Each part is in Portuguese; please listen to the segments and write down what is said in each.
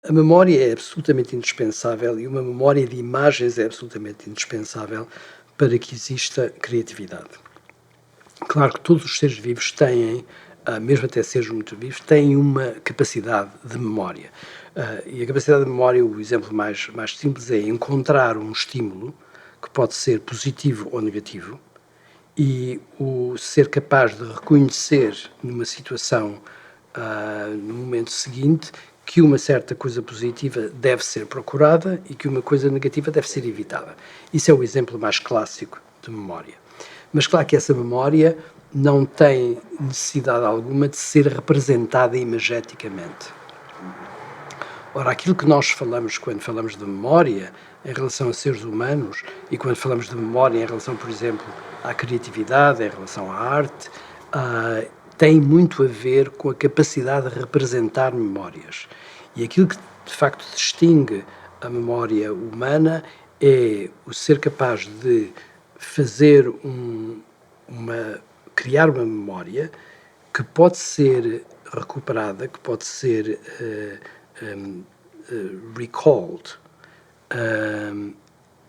A memória é absolutamente indispensável e uma memória de imagens é absolutamente indispensável para que exista criatividade. Claro que todos os seres vivos têm, mesmo até seres muito vivos, têm uma capacidade de memória. E a capacidade de memória, o exemplo mais simples é encontrar um estímulo que pode ser positivo ou negativo e o ser capaz de reconhecer numa situação, no momento seguinte, que uma certa coisa positiva deve ser procurada e que uma coisa negativa deve ser evitada. Isso é o exemplo mais clássico de memória. Mas claro que essa memória não tem necessidade alguma de ser representada imageticamente. Ora, aquilo que nós falamos quando falamos de memória em relação a seres humanos e quando falamos de memória em relação, por exemplo, à criatividade, em relação à arte, tem muito a ver com a capacidade de representar memórias. E aquilo que, de facto, distingue a memória humana é o ser capaz de fazer criar uma memória que pode ser recuperada, que pode ser recalled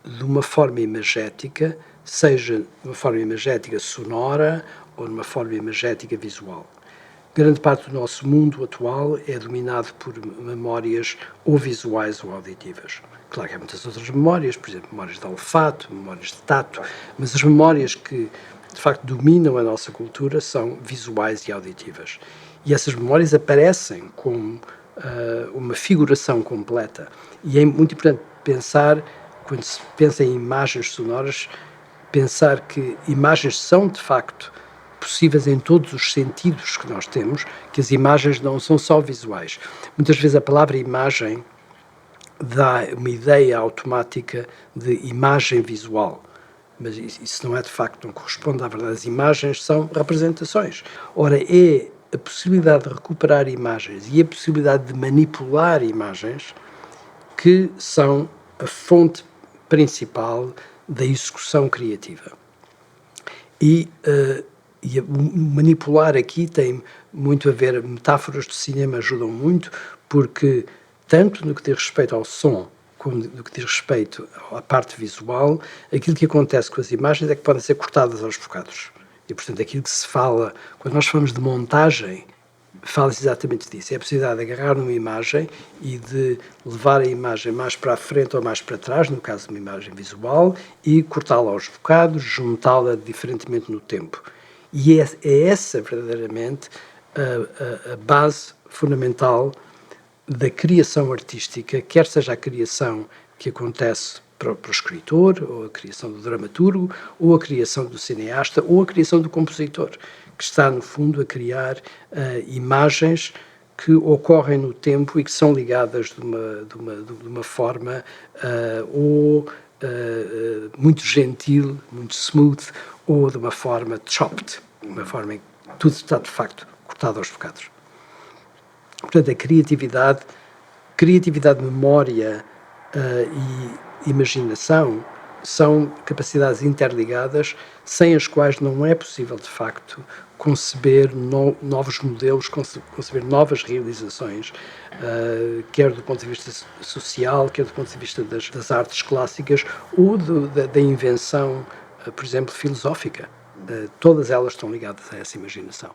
de uma forma imagética, seja de uma forma imagética sonora ou de uma forma imagética visual. Grande parte do nosso mundo atual é dominado por memórias ou visuais ou auditivas. Claro que há muitas outras memórias, por exemplo, memórias de olfato, memórias de tato, mas as memórias que, de facto, dominam a nossa cultura são visuais e auditivas. E essas memórias aparecem como uma figuração completa. E é muito importante pensar, quando se pensa em imagens sonoras, pensar que imagens são, de facto, possíveis em todos os sentidos que nós temos, que as imagens não são só visuais. Muitas vezes a palavra imagem dá uma ideia automática de imagem visual, mas isso não é de facto, não corresponde à verdade. As imagens são representações. Ora, é a possibilidade de recuperar imagens e a possibilidade de manipular imagens que são a fonte principal da execução criativa. E manipular aqui tem muito a ver, metáforas de cinema ajudam muito, porque tanto no que diz respeito ao som, como no que diz respeito à parte visual, aquilo que acontece com as imagens é que podem ser cortadas aos bocados. E, portanto, aquilo que se fala, quando nós falamos de montagem, fala-se exatamente disso. É a possibilidade de agarrar uma imagem e de levar a imagem mais para a frente ou mais para trás, no caso de uma imagem visual, e cortá-la aos bocados, juntá-la diferentemente no tempo. E é essa, verdadeiramente, a base fundamental da criação artística, quer seja a criação que acontece para o escritor, ou a criação do dramaturgo, ou a criação do cineasta, ou a criação do compositor, que está, no fundo, a criar imagens que ocorrem no tempo e que são ligadas de uma forma muito gentil, muito smooth, ou de uma forma chopped, uma forma em que tudo está, de facto, cortado aos bocados. Portanto, a criatividade, memória e imaginação são capacidades interligadas sem as quais não é possível, de facto, conceber novos modelos, conceber novas realizações, quer do ponto de vista social, quer do ponto de vista das artes clássicas ou da invenção, por exemplo, filosófica. Todas elas estão ligadas a essa imaginação.